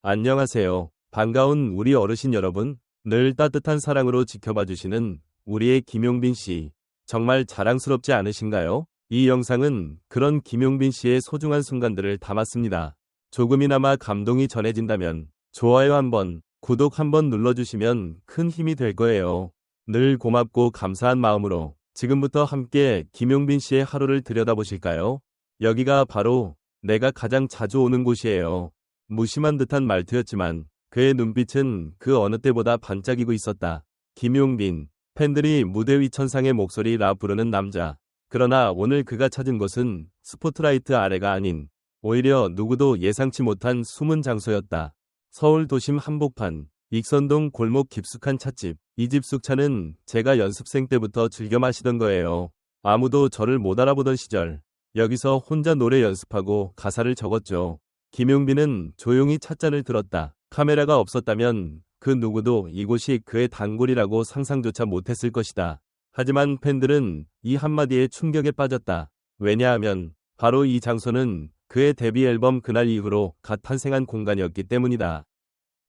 안녕하세요. 반가운 우리 어르신 여러분. 늘 따뜻한 사랑으로 지켜봐 주시는 우리의 김용빈 씨. 정말 자랑스럽지 않으신가요? 이 영상은 그런 김용빈 씨의 소중한 순간들을 담았습니다. 조금이나마 감동이 전해진다면 좋아요 한번, 구독 한번 눌러주시면 큰 힘이 될 거예요. 늘 고맙고 감사한 마음으로 지금부터 함께 김용빈 씨의 하루를 들여다보실까요? 여기가 바로 내가 가장 자주 오는 곳이에요. 무심한 듯한 말투였지만 그의 눈빛은 그 어느 때보다 반짝이고 있었다. 김용빈, 팬들이 무대 위 천상의 목소리라 부르는 남자. 그러나 오늘 그가 찾은 곳은 스포트라이트 아래가 아닌 오히려 누구도 예상치 못한 숨은 장소였다. 서울 도심 한복판, 익선동 골목 깊숙한 찻집. 이 집 쑥차는 제가 연습생 때부터 즐겨 마시던 거예요. 아무도 저를 못 알아보던 시절 여기서 혼자 노래 연습하고 가사를 적었죠. 김용빈은 조용히 찻잔을 들었다. 카메라가 없었다면 그 누구도 이곳이 그의 단골이라고 상상조차 못했을 것이다. 하지만 팬들은 이 한마디에 충격에 빠졌다. 왜냐하면 바로 이 장소는 그의 데뷔 앨범 그날 이후로 갓 탄생한 공간이었기 때문이다.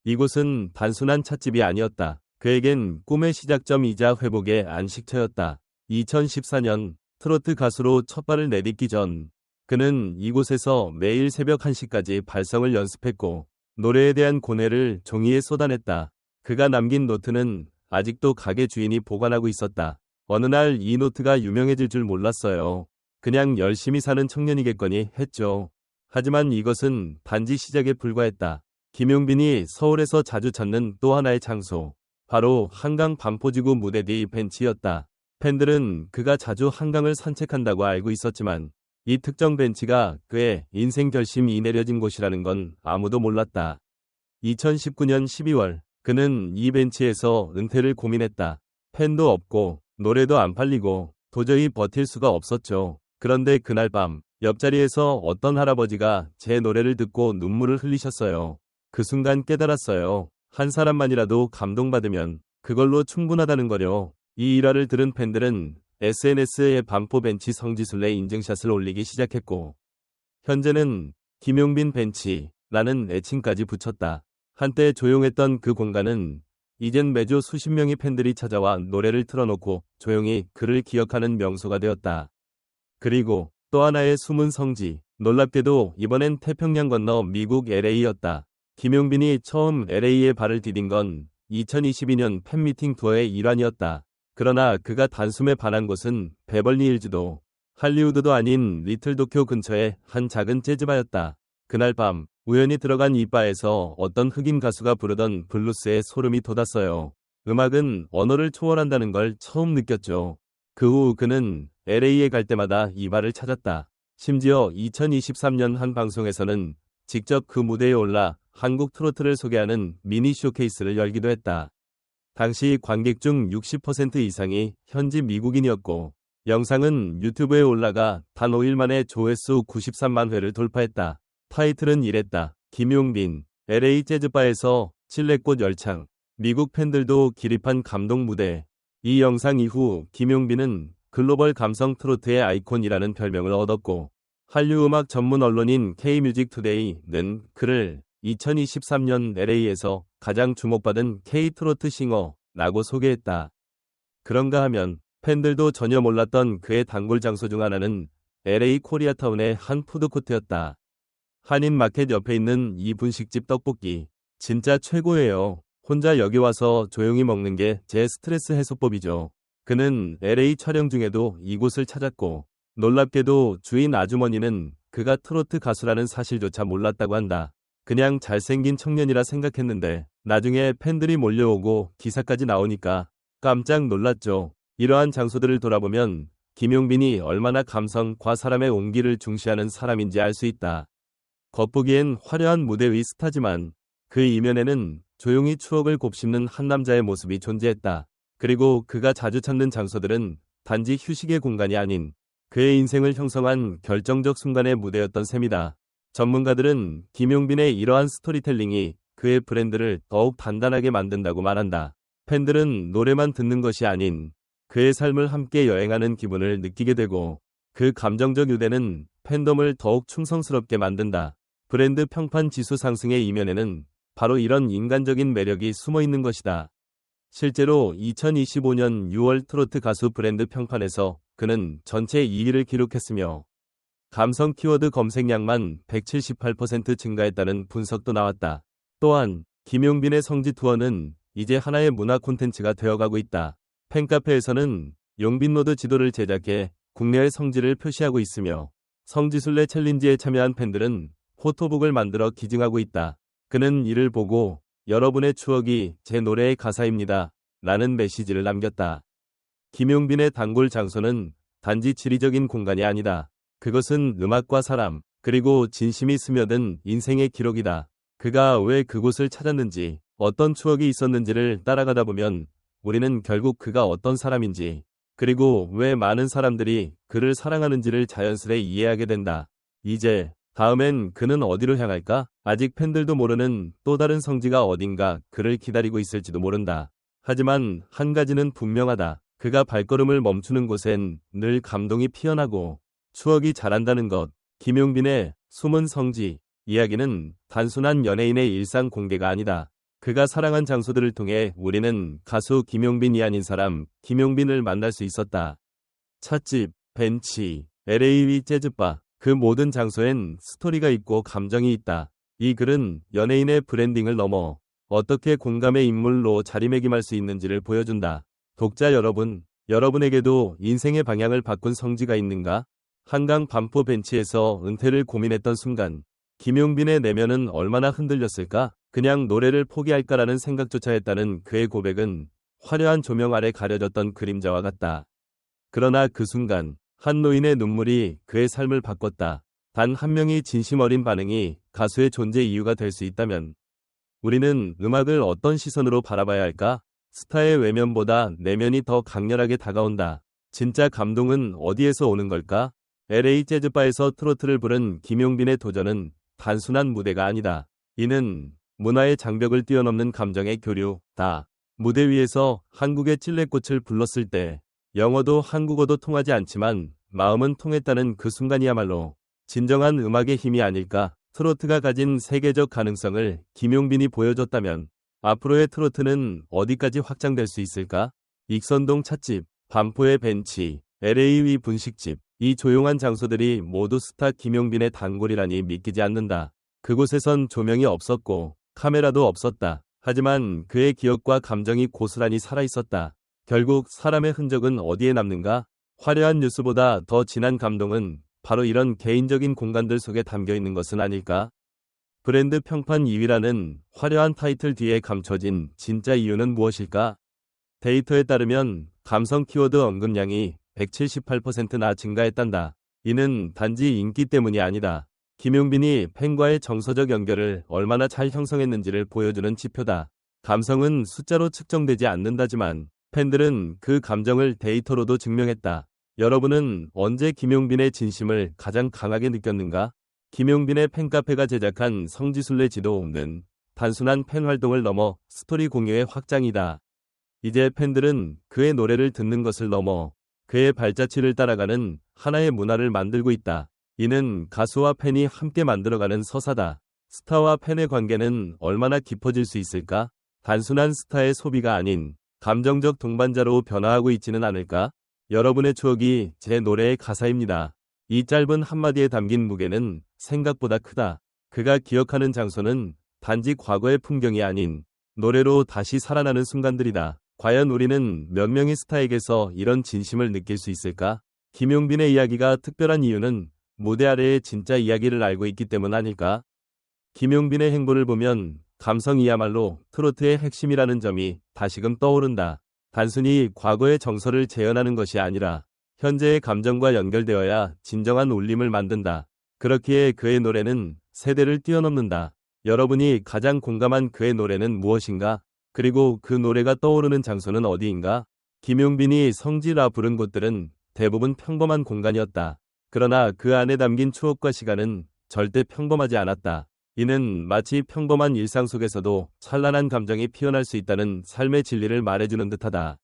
이곳은 단순한 찻집이 아니었다. 그에겐 꿈의 시작점이자 회복의 안식처였다. 2014년 트로트 가수로 첫 발을 내딛기 전 그는 이곳에서 매일 새벽 1시까지 발성을 연습했고 노래에 대한 고뇌를 종이에 쏟아냈다. 그가 남긴 노트는 아직도 가게 주인이 보관하고 있었다. 어느 날 이 노트가 유명해질 줄 몰랐어요. 그냥 열심히 사는 청년이겠거니 했죠. 하지만 이것은 단지 시작에 불과했다. 김용빈이 서울에서 자주 찾는 또 하나의 장소. 바로 한강 반포지구 무대 뒤 벤치였다. 팬들은 그가 자주 한강을 산책한다고 알고 있었지만 이 특정 벤치가 그의 인생 결심이 내려진 곳이라는 건 아무도 몰랐다. 2019년 12월 그는 이 벤치에서 은퇴를 고민했다. 팬도 없고 노래도 안 팔리고 도저히 버틸 수가 없었죠. 그런데 그날 밤 옆자리에서 어떤 할아버지가 제 노래를 듣고 눈물을 흘리셨어요. 그 순간 깨달았어요. 한 사람만이라도 감동받으면 그걸로 충분하다는 거요. 이 일화를 들은 팬들은 SNS에 반포 벤치 성지순례 인증샷을 올리기 시작했고 현재는 김용빈 벤치라는 애칭까지 붙였다. 한때 조용했던 그 공간은 이젠 매주 수십 명의 팬들이 찾아와 노래를 틀어놓고 조용히 그를 기억하는 명소가 되었다. 그리고 또 하나의 숨은 성지. 놀랍게도 이번엔 태평양 건너 미국 LA였다. 김용빈이 처음 LA에 발을 디딘 건 2022년 팬미팅 투어의 일환이었다. 그러나 그가 단숨에 반한 곳은 베벌리힐즈도 할리우드도 아닌 리틀도쿄 근처의 한 작은 재즈바였다. 그날 밤 우연히 들어간 이 바에서 어떤 흑인 가수가 부르던 블루스에 소름이 돋았어요. 음악은 언어를 초월한다는 걸 처음 느꼈죠. 그 후 그는 LA에 갈 때마다 이 바를 찾았다. 심지어 2023년 한 방송에서는 직접 그 무대에 올라 한국 트로트를 소개하는 미니 쇼케이스를 열기도 했다. 당시 관객 중 60% 이상이 현지 미국인이었고 영상은 유튜브에 올라가 단 5일 만에 조회수 93만 회를 돌파했다. 타이틀은 이랬다. 김용빈, LA 재즈바에서 칠레꽃 열창. 미국 팬들도 기립한 감동 무대. 이 영상 이후 김용빈은 글로벌 감성 트로트의 아이콘이라는 별명을 얻었고 한류 음악 전문 언론인 K뮤직투데이는 그를 2023년 LA에서 가장 주목받은 K-트로트 싱어라고 소개했다. 그런가 하면 팬들도 전혀 몰랐던 그의 단골 장소 중 하나는 LA 코리아타운의 한 푸드코트였다. 한인 마켓 옆에 있는 이 분식집 떡볶이 진짜 최고예요. 혼자 여기 와서 조용히 먹는 게 제 스트레스 해소법이죠. 그는 LA 촬영 중에도 이곳을 찾았고 놀랍게도 주인 아주머니는 그가 트로트 가수라는 사실조차 몰랐다고 한다. 그냥 잘생긴 청년이라 생각했는데 나중에 팬들이 몰려오고 기사까지 나오니까 깜짝 놀랐죠. 이러한 장소들을 돌아보면 김용빈이 얼마나 감성과 사람의 온기를 중시하는 사람인지 알 수 있다. 겉보기엔 화려한 무대 위 스타지만 그 이면에는 조용히 추억을 곱씹는 한 남자의 모습이 존재했다. 그리고 그가 자주 찾는 장소들은 단지 휴식의 공간이 아닌 그의 인생을 형성한 결정적 순간의 무대였던 셈이다. 전문가들은 김용빈의 이러한 스토리텔링이 그의 브랜드를 더욱 단단하게 만든다고 말한다. 팬들은 노래만 듣는 것이 아닌 그의 삶을 함께 여행하는 기분을 느끼게 되고 그 감정적 유대는 팬덤을 더욱 충성스럽게 만든다. 브랜드 평판 지수 상승의 이면에는 바로 이런 인간적인 매력이 숨어 있는 것이다. 실제로 2025년 6월 트로트 가수 브랜드 평판에서 그는 전체 2위를 기록했으며 감성 키워드 검색량만 178% 증가했다는 분석도 나왔다. 또한 김용빈의 성지 투어는 이제 하나의 문화 콘텐츠가 되어가고 있다. 팬카페에서는 용빈로드 지도를 제작해 국내의 성지를 표시하고 있으며 성지순례 챌린지에 참여한 팬들은 포토북을 만들어 기증하고 있다. 그는 이를 보고 여러분의 추억이 제 노래의 가사입니다. 라는 메시지를 남겼다. 김용빈의 단골 장소는 단지 지리적인 공간이 아니다. 그것은 음악과 사람, 그리고 진심이 스며든 인생의 기록이다. 그가 왜 그곳을 찾았는지, 어떤 추억이 있었는지를 따라가다 보면 우리는 결국 그가 어떤 사람인지, 그리고 왜 많은 사람들이 그를 사랑하는지를 자연스레 이해하게 된다. 이제 다음엔 그는 어디로 향할까? 아직 팬들도 모르는 또 다른 성지가 어딘가 그를 기다리고 있을지도 모른다. 하지만 한 가지는 분명하다. 그가 발걸음을 멈추는 곳엔 늘 감동이 피어나고 추억이 자란다는 것. 김용빈의 숨은 성지 이야기는 단순한 연예인의 일상 공개가 아니다. 그가 사랑한 장소들을 통해 우리는 가수 김용빈이 아닌 사람 김용빈을 만날 수 있었다. 찻집, 벤치, LA 재즈바, 그 모든 장소엔 스토리가 있고 감정이 있다. 이 글은 연예인의 브랜딩을 넘어 어떻게 공감의 인물로 자리매김할 수 있는지를 보여준다. 독자 여러분, 여러분에게도 인생의 방향을 바꾼 성지가 있는가? 한강 반포 벤치에서 은퇴를 고민했던 순간 김용빈의 내면은 얼마나 흔들렸을까? 그냥 노래를 포기할까라는 생각조차 했다는 그의 고백은 화려한 조명 아래 가려졌던 그림자와 같다. 그러나 그 순간 한 노인의 눈물이 그의 삶을 바꿨다. 단 한 명이 진심 어린 반응이 가수의 존재 이유가 될 수 있다면 우리는 음악을 어떤 시선으로 바라봐야 할까? 스타의 외면보다 내면이 더 강렬하게 다가온다. 진짜 감동은 어디에서 오는 걸까? LA 재즈바에서 트로트를 부른 김용빈의 도전은 단순한 무대가 아니다. 이는 문화의 장벽을 뛰어넘는 감정의 교류다. 무대 위에서 한국의 찔레꽃을 불렀을 때 영어도 한국어도 통하지 않지만 마음은 통했다는 그 순간이야말로 진정한 음악의 힘이 아닐까. 트로트가 가진 세계적 가능성을 김용빈이 보여줬다면 앞으로의 트로트는 어디까지 확장될 수 있을까? 익선동 찻집, 반포의 벤치, LA 위 분식집, 이 조용한 장소들이 모두 스타 김용빈의 단골이라니 믿기지 않는다. 그곳에선 조명이 없었고 카메라도 없었다. 하지만 그의 기억과 감정이 고스란히 살아있었다. 결국 사람의 흔적은 어디에 남는가? 화려한 뉴스보다 더 진한 감동은 바로 이런 개인적인 공간들 속에 담겨 있는 것은 아닐까? 브랜드 평판 2위라는 화려한 타이틀 뒤에 감춰진 진짜 이유는 무엇일까? 데이터에 따르면 감성 키워드 언급량이 178%나 증가했단다. 이는 단지 인기 때문이 아니다. 김용빈이 팬과의 정서적 연결을 얼마나 잘 형성했는지를 보여주는 지표다. 감성은 숫자로 측정되지 않는다지만 팬들은 그 감정을 데이터로도 증명했다. 여러분은 언제 김용빈의 진심을 가장 강하게 느꼈는가? 김용빈의 팬카페가 제작한 성지순례 지도는 단순한 팬 활동을 넘어 스토리 공유의 확장이다. 이제 팬들은 그의 노래를 듣는 것을 넘어 그의 발자취를 따라가는 하나의 문화를 만들고 있다. 이는 가수와 팬이 함께 만들어가는 서사다. 스타와 팬의 관계는 얼마나 깊어질 수 있을까? 단순한 스타의 소비가 아닌 감정적 동반자로 변화하고 있지는 않을까? 여러분의 추억이 제 노래의 가사입니다. 이 짧은 한마디에 담긴 무게는 생각보다 크다. 그가 기억하는 장소는 단지 과거의 풍경이 아닌 노래로 다시 살아나는 순간들이다. 과연 우리는 몇 명의 스타에게서 이런 진심을 느낄 수 있을까? 김용빈의 이야기가 특별한 이유는 무대 아래의 진짜 이야기를 알고 있기 때문 아닐까? 김용빈의 행보를 보면 감성이야말로 트로트의 핵심이라는 점이 다시금 떠오른다. 단순히 과거의 정서를 재현하는 것이 아니라 현재의 감정과 연결되어야 진정한 울림을 만든다. 그렇기에 그의 노래는 세대를 뛰어넘는다. 여러분이 가장 공감한 그의 노래는 무엇인가? 그리고 그 노래가 떠오르는 장소는 어디인가? 김용빈이 성지라 부른 곳들은 대부분 평범한 공간이었다. 그러나 그 안에 담긴 추억과 시간은 절대 평범하지 않았다. 이는 마치 평범한 일상 속에서도 찬란한 감정이 피어날 수 있다는 삶의 진리를 말해주는 듯하다.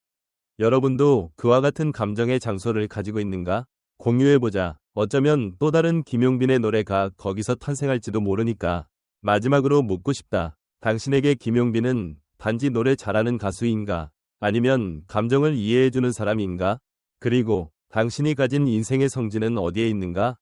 여러분도 그와 같은 감정의 장소를 가지고 있는가? 공유해보자. 어쩌면 또 다른 김용빈의 노래가 거기서 탄생할지도 모르니까. 마지막으로 묻고 싶다. 당신에게 김용빈은 단지 노래 잘하는 가수인가? 아니면 감정을 이해해주는 사람인가? 그리고 당신이 가진 인생의 성질은 어디에 있는가?